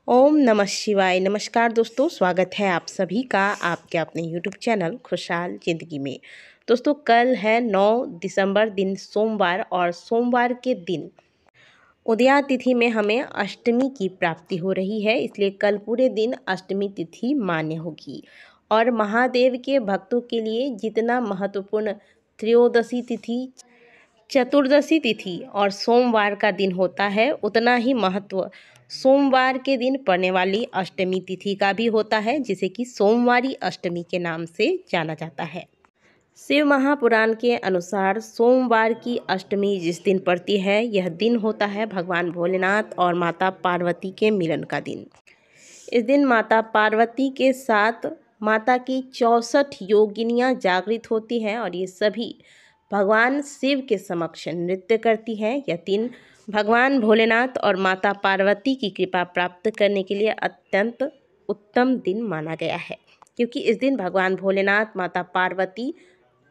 ओम नमः शिवाय। नमस्कार दोस्तों, स्वागत है आप सभी का आपके अपने YouTube चैनल खुशहाल ज़िंदगी में। दोस्तों, कल है 9 दिसंबर दिन सोमवार और सोमवार के दिन उदया तिथि में हमें अष्टमी की प्राप्ति हो रही है, इसलिए कल पूरे दिन अष्टमी तिथि मान्य होगी। और महादेव के भक्तों के लिए जितना महत्वपूर्ण त्रयोदशी तिथि, चतुर्दशी तिथि और सोमवार का दिन होता है, उतना ही महत्व सोमवार के दिन पड़ने वाली अष्टमी तिथि का भी होता है, जिसे कि सोमवारी अष्टमी के नाम से जाना जाता है। शिव महापुराण के अनुसार सोमवार की अष्टमी जिस दिन पड़ती है, यह दिन होता है भगवान भोलेनाथ और माता पार्वती के मिलन का दिन। इस दिन माता पार्वती के साथ माता की 64 योगिनियाँ जागृत होती हैं और ये सभी भगवान शिव के समक्ष नृत्य करती हैं। यह दिन भगवान भोलेनाथ और माता पार्वती की कृपा प्राप्त करने के लिए अत्यंत उत्तम दिन माना गया है, क्योंकि इस दिन भगवान भोलेनाथ माता पार्वती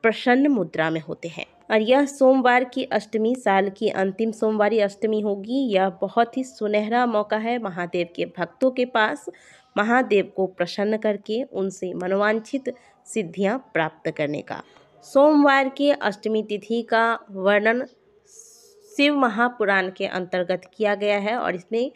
प्रसन्न मुद्रा में होते हैं। और यह सोमवार की अष्टमी साल की अंतिम सोमवारी अष्टमी होगी। यह बहुत ही सुनहरा मौका है महादेव के भक्तों के पास महादेव को प्रसन्न करके उनसे मनोवांछित सिद्धियां प्राप्त करने का। सोमवार की अष्टमी तिथि का वर्णन शिव महापुराण के अंतर्गत किया गया है और इसमें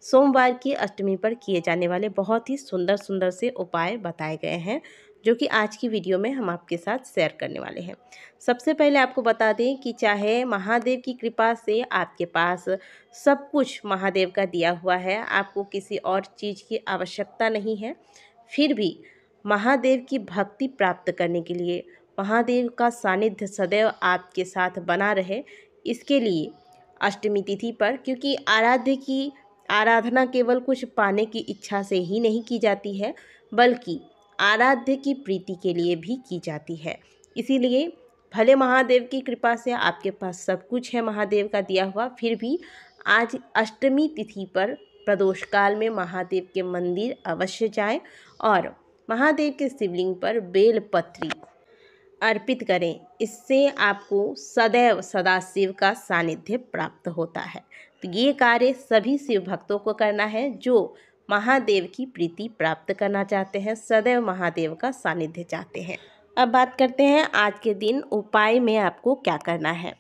सोमवार की अष्टमी पर किए जाने वाले बहुत ही सुंदर सुंदर से उपाय बताए गए हैं, जो कि आज की वीडियो में हम आपके साथ शेयर करने वाले हैं। सबसे पहले आपको बता दें कि चाहे महादेव की कृपा से आपके पास सब कुछ महादेव का दिया हुआ है, आपको किसी और चीज़ की आवश्यकता नहीं है, फिर भी महादेव की भक्ति प्राप्त करने के लिए महादेव का सानिध्य सदैव आपके साथ बना रहे, इसके लिए अष्टमी तिथि पर, क्योंकि आराध्य की आराधना केवल कुछ पाने की इच्छा से ही नहीं की जाती है, बल्कि आराध्य की प्रीति के लिए भी की जाती है। इसीलिए भले महादेव की कृपा से आपके पास सब कुछ है महादेव का दिया हुआ, फिर भी आज अष्टमी तिथि पर प्रदोष काल में महादेव के मंदिर अवश्य जाएं और महादेव के शिवलिंग पर बेलपत्री अर्पित करें। इससे आपको सदैव सदाशिव का सानिध्य प्राप्त होता है। तो ये कार्य सभी शिव भक्तों को करना है जो महादेव की प्रीति प्राप्त करना चाहते हैं, सदैव महादेव का सानिध्य चाहते हैं। अब बात करते हैं आज के दिन उपाय में आपको क्या करना है।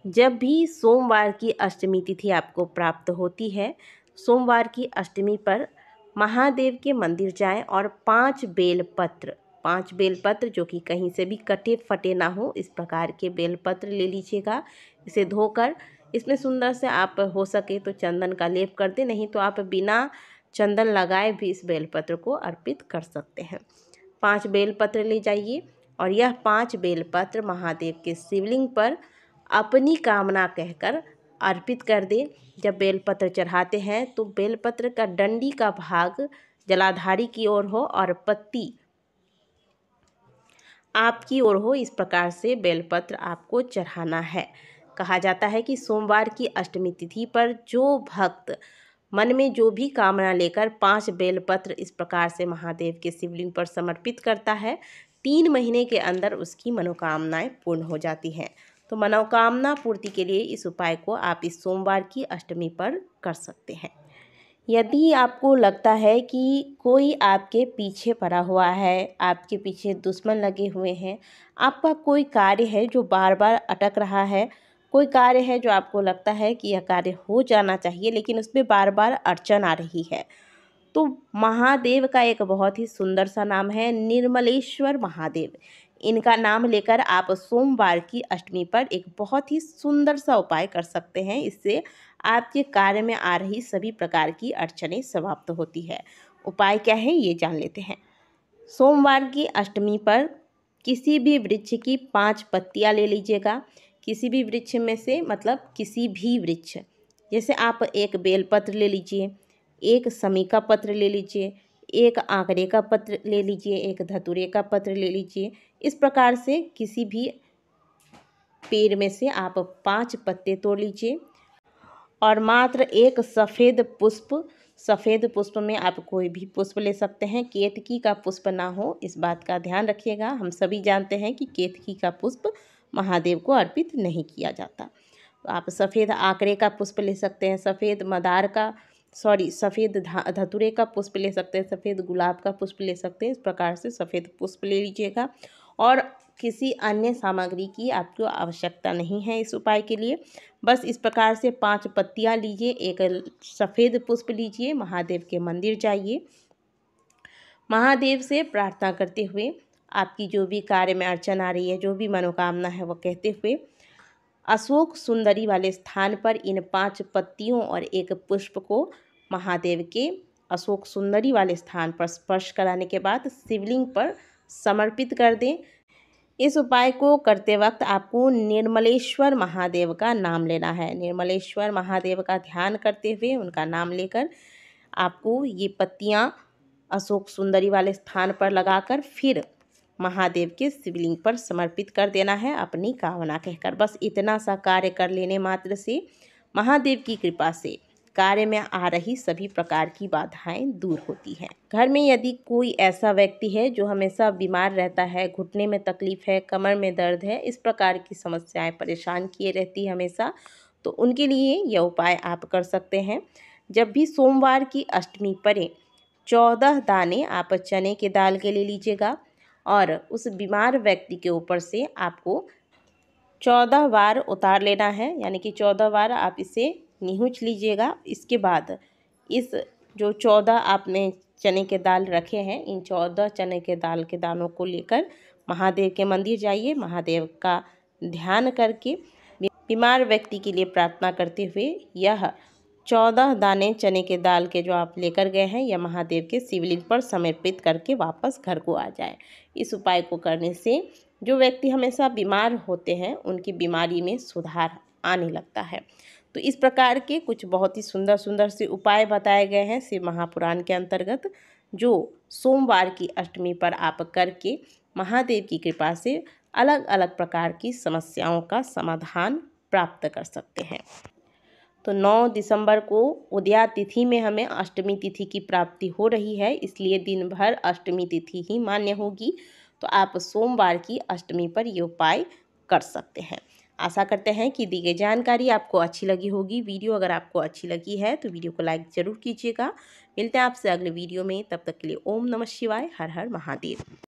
जब भी सोमवार की अष्टमी तिथि आपको प्राप्त होती है, सोमवार की अष्टमी पर महादेव के मंदिर जाएं और 5 बेलपत्र जो कि कहीं से भी कटे फटे ना हो, इस प्रकार के बेलपत्र ले लीजिएगा। इसे धोकर इसमें सुंदर से आप हो सके तो चंदन का लेप कर दें, नहीं तो आप बिना चंदन लगाए भी इस बेलपत्र को अर्पित कर सकते हैं। 5 बेलपत्र ले जाइए और यह 5 बेलपत्र महादेव के शिवलिंग पर अपनी कामना कहकर अर्पित कर दे। जब बेलपत्र चढ़ाते हैं तो बेलपत्र का डंडी का भाग जलाधारी की ओर हो और पत्ती आपकी ओर हो, इस प्रकार से बेलपत्र आपको चढ़ाना है। कहा जाता है कि सोमवार की अष्टमी तिथि पर जो भक्त मन में जो भी कामना लेकर 5 बेलपत्र इस प्रकार से महादेव के शिवलिंग पर समर्पित करता है, 3 महीने के अंदर उसकी मनोकामनाएं पूर्ण हो जाती हैं। तो मनोकामना पूर्ति के लिए इस उपाय को आप इस सोमवार की अष्टमी पर कर सकते हैं। यदि आपको लगता है कि कोई आपके पीछे पड़ा हुआ है, आपके पीछे दुश्मन लगे हुए हैं, आपका कोई कार्य है जो बार बार अटक रहा है, कोई कार्य है जो आपको लगता है कि यह कार्य हो जाना चाहिए लेकिन उसमें बार बार अड़चन आ रही है, तो महादेव का एक बहुत ही सुंदर सा नाम है निर्मलेश्वर महादेव। इनका नाम लेकर आप सोमवार की अष्टमी पर एक बहुत ही सुंदर सा उपाय कर सकते हैं। इससे आपके कार्य में आ रही सभी प्रकार की अड़चनें समाप्त होती है। उपाय क्या है ये जान लेते हैं। सोमवार की अष्टमी पर किसी भी वृक्ष की 5 पत्तियां ले लीजिएगा। किसी भी वृक्ष में से, मतलब किसी भी वृक्ष, जैसे आप एक बेलपत्र ले लीजिए, एक समी का पत्र ले लीजिए, एक आंकड़े का पत्र ले लीजिए, एक धतूरे का पत्र ले लीजिए। इस प्रकार से किसी भी पेड़ में से आप 5 पत्ते तोड़ लीजिए और मात्र एक सफ़ेद पुष्प में आप कोई भी पुष्प ले सकते हैं। केतकी का पुष्प ना हो, इस बात का ध्यान रखिएगा। हम सभी जानते हैं कि केतकी का पुष्प महादेव को अर्पित नहीं किया जाता। तो आप सफ़ेद आंकड़े का पुष्प ले सकते हैं, सफ़ेद सफ़ेद धतूरे का पुष्प ले सकते हैं, सफ़ेद गुलाब का पुष्प ले सकते हैं। इस प्रकार से सफ़ेद पुष्प ले लीजिएगा और किसी अन्य सामग्री की आपको आवश्यकता नहीं है इस उपाय के लिए। बस इस प्रकार से 5 पत्तियां लीजिए, एक सफ़ेद पुष्प लीजिए, महादेव के मंदिर जाइए, महादेव से प्रार्थना करते हुए आपकी जो भी कार्य में अड़चन आ रही है, जो भी मनोकामना है, वो कहते हुए अशोक सुंदरी वाले स्थान पर इन 5 पत्तियों और एक पुष्प को महादेव के अशोक सुंदरी वाले स्थान पर स्पर्श कराने के बाद शिवलिंग पर समर्पित कर दें। इस उपाय को करते वक्त आपको निर्मलेश्वर महादेव का नाम लेना है। निर्मलेश्वर महादेव का ध्यान करते हुए उनका नाम लेकर आपको ये पत्तियां अशोक सुंदरी वाले स्थान पर लगाकर फिर महादेव के शिवलिंग पर समर्पित कर देना है अपनी कामना कहकर। बस इतना सा कार्य कर लेने मात्र से महादेव की कृपा से कार्य में आ रही सभी प्रकार की बाधाएं दूर होती हैं। घर में यदि कोई ऐसा व्यक्ति है जो हमेशा बीमार रहता है, घुटने में तकलीफ है, कमर में दर्द है, इस प्रकार की समस्याएं परेशान किए रहती है हमेशा, तो उनके लिए यह उपाय आप कर सकते हैं। जब भी सोमवार की अष्टमी पड़े 14 दाने आप चने के दाल के ले लीजिएगा और उस बीमार व्यक्ति के ऊपर से आपको 14 बार उतार लेना है, यानी कि 14 बार आप इसे निहुच लीजिएगा। इसके बाद इस जो 14 आपने चने के दाल रखे हैं, इन 14 चने के दाल के दानों को लेकर महादेव के मंदिर जाइए, महादेव का ध्यान करके बीमार व्यक्ति के लिए प्रार्थना करते हुए यह 14 दाने चने के दाल के जो आप लेकर गए हैं, यह महादेव के शिवलिंग पर समर्पित करके वापस घर को आ जाए। इस उपाय को करने से जो व्यक्ति हमेशा बीमार होते हैं उनकी बीमारी में सुधार आने लगता है। तो इस प्रकार के कुछ बहुत ही सुंदर सुंदर से उपाय बताए गए हैं शिव महापुराण के अंतर्गत, जो सोमवार की अष्टमी पर आप करके महादेव की कृपा से अलग अलग प्रकार की समस्याओं का समाधान प्राप्त कर सकते हैं। तो 9 दिसंबर को उदया तिथि में हमें अष्टमी तिथि की प्राप्ति हो रही है, इसलिए दिन भर अष्टमी तिथि ही मान्य होगी। तो आप सोमवार की अष्टमी पर ये उपाय कर सकते हैं। आशा करते हैं कि दी गई जानकारी आपको अच्छी लगी होगी। वीडियो अगर आपको अच्छी लगी है तो वीडियो को लाइक ज़रूर कीजिएगा। मिलते हैं आपसे अगले वीडियो में, तब तक के लिए ओम नमः शिवाय, हर हर महादेव।